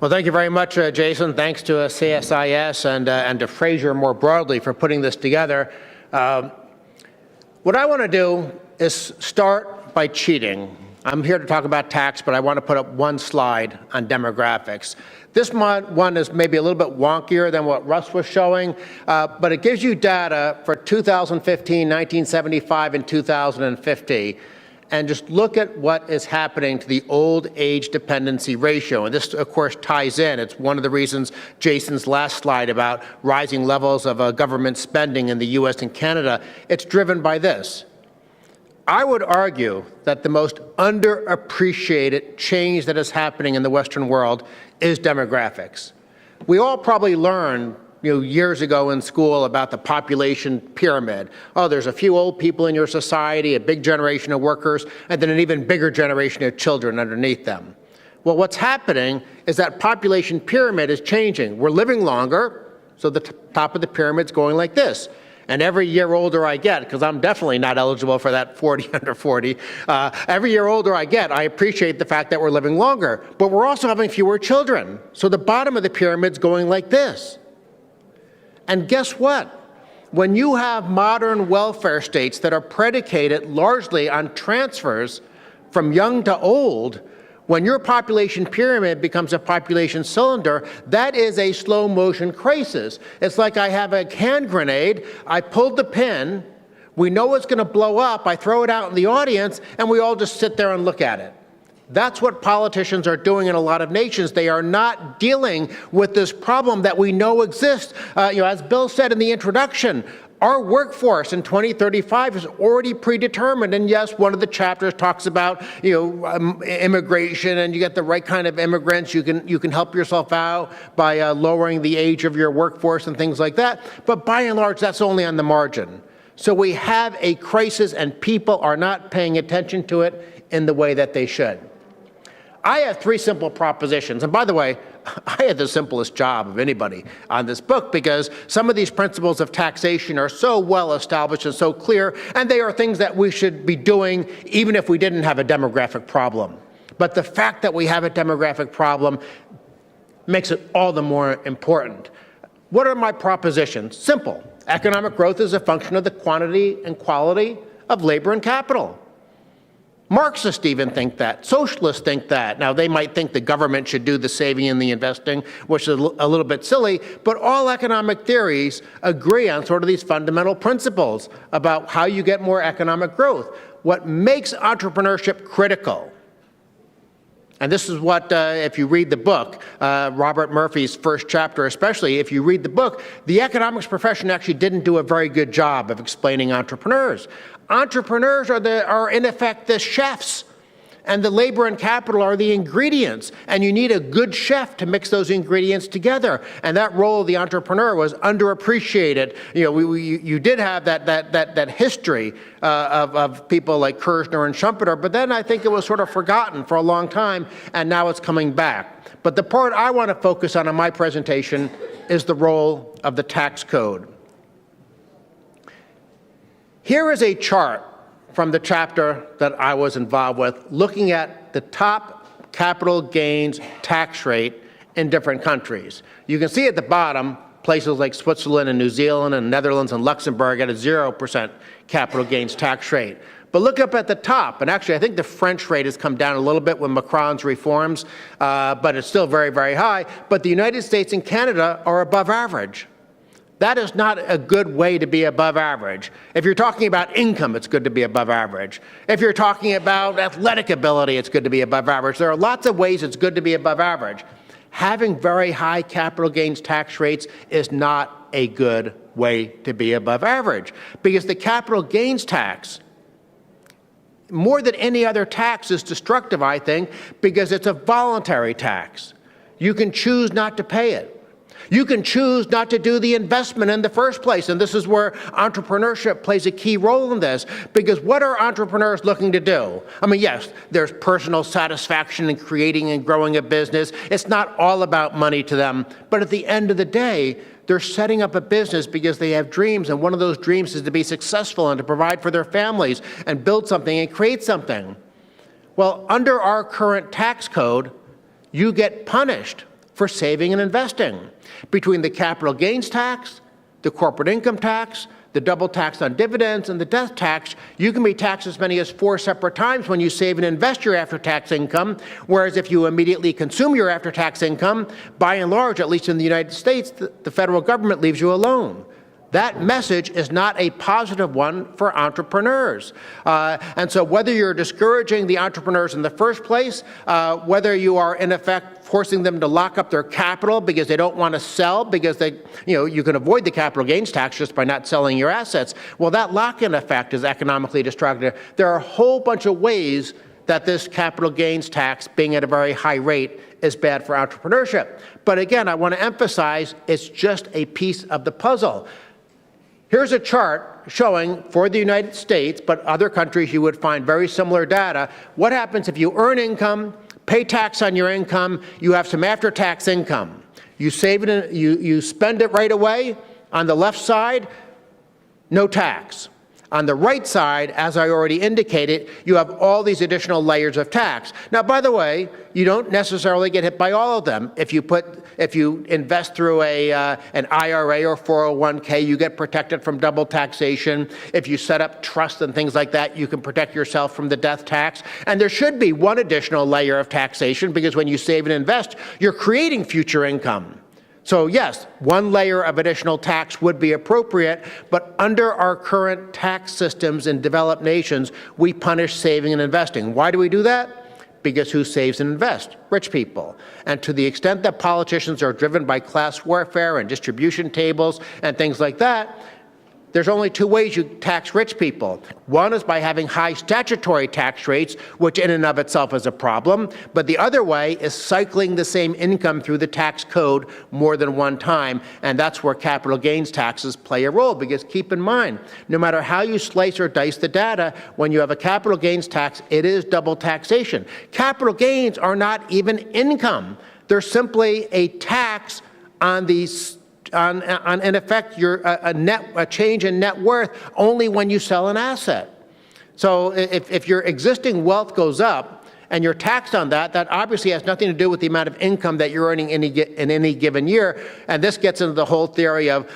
Well, thank you very much, Jason. Thanks to CSIS and to Fraser more broadly for putting this together. What I want to do is start by cheating. I'm here to talk about tax, but I want to put up one slide on demographics. This one is maybe a little bit wonkier than what Russ was showing, but it gives you data for 2015, 1975, and 2050. And just look at what is happening to the old age dependency ratio. And this, of course, ties in. It's one of the reasons Jason's last slide about rising levels of government spending in the US and Canada, it's driven by this. I would argue that the most underappreciated change that is happening in the Western world is demographics. We all probably learned years ago in school about the population pyramid. Oh, there's a few old people in your society, a big generation of workers, and then an even bigger generation of children underneath them. Well, what's happening is that population pyramid is changing. We're living longer, so the top of the pyramid's going like this. And every year older I get, because I'm definitely not eligible for that 40 under 40, every year older I get, I appreciate the fact that we're living longer. But we're also having fewer children. So the bottom of the pyramid's going like this. And guess what? When you have modern welfare states that are predicated largely on transfers from young to old, when your population pyramid becomes a population cylinder, that is a slow motion crisis. It's like I have a hand grenade, I pulled the pin, we know it's going to blow up, I throw it out in the audience, and we all just sit there and look at it. That's what politicians are doing in a lot of nations. They are not dealing with this problem that we know exists. As Bill said in the introduction, our workforce in 2035 is already predetermined. And yes, one of the chapters talks about immigration, and you get the right kind of immigrants. You can help yourself out by lowering the age of your workforce and things like that. But by and large, that's only on the margin. So we have a crisis, and people are not paying attention to it in the way that they should. I have three simple propositions. And by the way, I had the simplest job of anybody on this book because some of these principles of taxation are so well established and so clear, and they are things that we should be doing even if we didn't have a demographic problem. But the fact that we have a demographic problem makes it all the more important. What are my propositions? Simple. Economic growth is a function of the quantity and quality of labor and capital. Marxists even think that. Socialists think that. Now, they might think the government should do the saving and the investing, which is a little bit silly, but all economic theories agree on sort of these fundamental principles about how you get more economic growth. What makes entrepreneurship critical, and this is what, if you read the book, Robert Murphy's first chapter especially, if you read the book, the economics profession actually didn't do a very good job of explaining entrepreneurs. Entrepreneurs are in effect the chefs, and the labor and capital are the ingredients, and you need a good chef to mix those ingredients together. And that role of the entrepreneur was underappreciated. You did have that history of people like Kirshner and Schumpeter, but then I think it was sort of forgotten for a long time, and now it's coming back. But the part I want to focus on in my presentation is the role of the tax code. Here is a chart from the chapter that I was involved with, looking at the top capital gains tax rate in different countries. You can see at the bottom, places like Switzerland and New Zealand and Netherlands and Luxembourg at a 0% capital gains tax rate. But look up at the top, and actually I think the French rate has come down a little bit with Macron's reforms, but it's still very, very high. But the United States and Canada are above average. That is not a good way to be above average. If you're talking about income, it's good to be above average. If you're talking about athletic ability, it's good to be above average. There are lots of ways it's good to be above average. Having very high capital gains tax rates is not a good way to be above average, because the capital gains tax, more than any other tax, is destructive, I think, because it's a voluntary tax. You can choose not to pay it. You can choose not to do the investment in the first place, and this is where entrepreneurship plays a key role in this, because what are entrepreneurs looking to do? I mean, yes, there's personal satisfaction in creating and growing a business. It's not all about money to them, but at the end of the day, they're setting up a business because they have dreams, and one of those dreams is to be successful and to provide for their families and build something and create something. Well, under our current tax code, you get punished for saving and investing. Between the capital gains tax, the corporate income tax, the double tax on dividends, and the death tax, you can be taxed as many as 4 separate times when you save and invest your after-tax income, whereas if you immediately consume your after-tax income, by and large, at least in the United States, the federal government leaves you alone. That message is not a positive one for entrepreneurs. And so whether you're discouraging the entrepreneurs in the first place, whether you are in effect forcing them to lock up their capital because they don't want to sell because you can avoid the capital gains tax just by not selling your assets, well, that lock-in effect is economically destructive. There are a whole bunch of ways that this capital gains tax, being at a very high rate, is bad for entrepreneurship. But again, I want to emphasize it's just a piece of the puzzle. Here's a chart showing, for the United States, but other countries you would find very similar data, what happens if you earn income, pay tax on your income, you have some after-tax income. You save it, you spend it right away. On the left side, no tax. On the right side, as I already indicated, you have all these additional layers of tax. Now, by the way, you don't necessarily get hit by all of them. If you invest through an IRA or 401k, you get protected from double taxation. If you set up trusts and things like that, you can protect yourself from the death tax. And there should be one additional layer of taxation because when you save and invest, you're creating future income. So yes, one layer of additional tax would be appropriate, but under our current tax systems in developed nations, we punish saving and investing. Why do we do that? Because who saves and invests? Rich people. And to the extent that politicians are driven by class warfare and distribution tables and things like that, there's only 2 ways you tax rich people. One is by having high statutory tax rates, which in and of itself is a problem. But the other way is cycling the same income through the tax code more than one time. And that's where capital gains taxes play a role. Because keep in mind, no matter how you slice or dice the data, when you have a capital gains tax, it is double taxation. Capital gains are not even income. They're simply a tax on these in effect, a change in net worth only when you sell an asset. So if your existing wealth goes up and you're taxed on that, that obviously has nothing to do with the amount of income that you're earning in any given year. And this gets into the whole theory of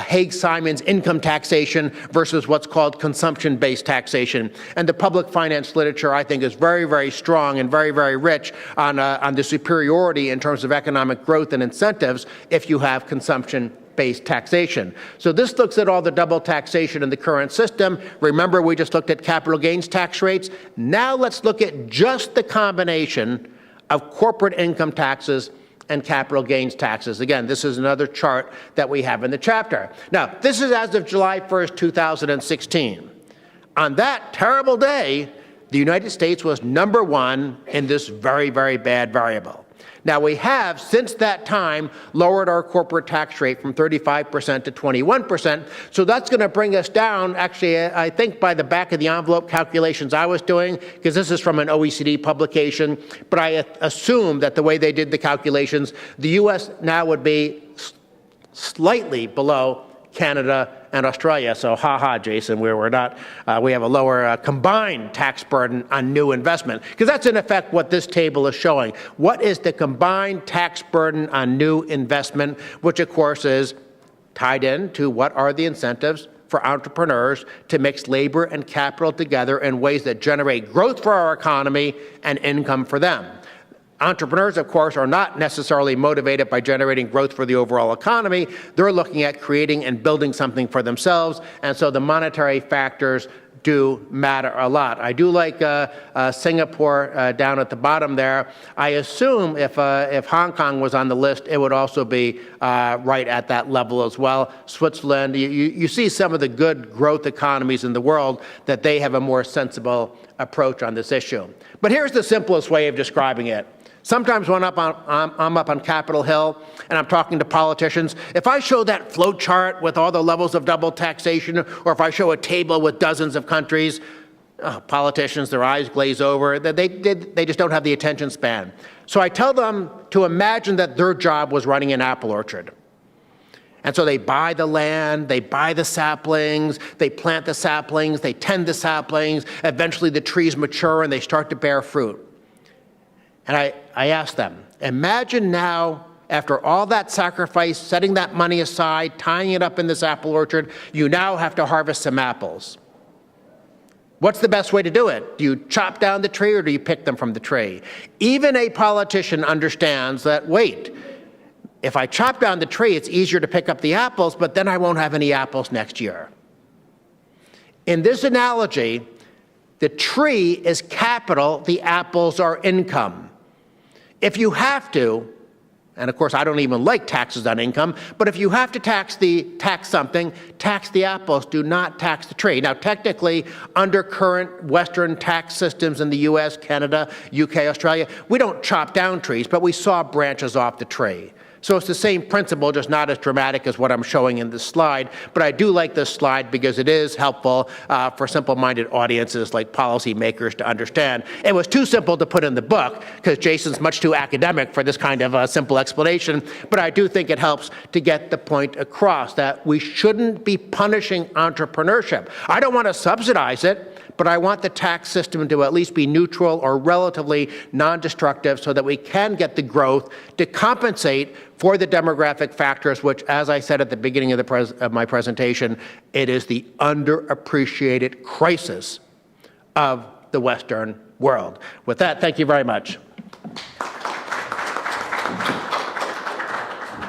Haig-Simon's income taxation versus what's called consumption-based taxation. And the public finance literature, I think, is very, very strong and very, very rich on the superiority in terms of economic growth and incentives if you have consumption-based taxation. So this looks at all the double taxation in the current system. Remember, we just looked at capital gains tax rates. Now let's look at just the combination of corporate income taxes and capital gains taxes. Again, this is another chart that we have in the chapter. Now, this is as of July 1st, 2016. On that terrible day, the United States was number 1 in this very, very bad variable. Now, we have, since that time, lowered our corporate tax rate from 35% to 21%. So that's going to bring us down, actually, I think by the back of the envelope calculations I was doing, because this is from an OECD publication, but I assume that the way they did the calculations, the U.S. now would be slightly below Canada and Australia. So Jason, we have a lower combined tax burden on new investment, because that's in effect what this table is showing. What is the combined tax burden on new investment, which of course is tied in to what are the incentives for entrepreneurs to mix labor and capital together in ways that generate growth for our economy and income for them. Entrepreneurs, of course, are not necessarily motivated by generating growth for the overall economy. They're looking at creating and building something for themselves, and so the monetary factors do matter a lot. I do like Singapore down at the bottom there. I assume if Hong Kong was on the list, it would also be right at that level as well. Switzerland, you see some of the good growth economies in the world that they have a more sensible approach on this issue. But here's the simplest way of describing it. Sometimes when I'm up on Capitol Hill and I'm talking to politicians, if I show that flow chart with all the levels of double taxation, or if I show a table with dozens of countries, politicians, their eyes glaze over. They just don't have the attention span. So I tell them to imagine that their job was running an apple orchard. And so they buy the land, they buy the saplings, they plant the saplings, they tend the saplings, eventually the trees mature and they start to bear fruit. And I ask them, imagine now after all that sacrifice, setting that money aside, tying it up in this apple orchard, you now have to harvest some apples. What's the best way to do it? Do you chop down the tree or do you pick them from the tree? Even a politician understands that, wait, if I chop down the tree, it's easier to pick up the apples, but then I won't have any apples next year. In this analogy, the tree is capital, the apples are income. If you have to, and of course I don't even like taxes on income, but if you have to tax something, tax the apples, do not tax the tree. Now technically, under current Western tax systems in the US, Canada, UK, Australia, we don't chop down trees, but we saw branches off the tree. So it's the same principle, just not as dramatic as what I'm showing in this slide. But I do like this slide because it is helpful for simple-minded audiences like policymakers to understand. It was too simple to put in the book because Jason's much too academic for this kind of simple explanation. But I do think it helps to get the point across that we shouldn't be punishing entrepreneurship. I don't want to subsidize it, but I want the tax system to at least be neutral or relatively non-destructive so that we can get the growth to compensate for the demographic factors, which, as I said at the beginning of my presentation, it is the underappreciated crisis of the Western world. With that, thank you very much.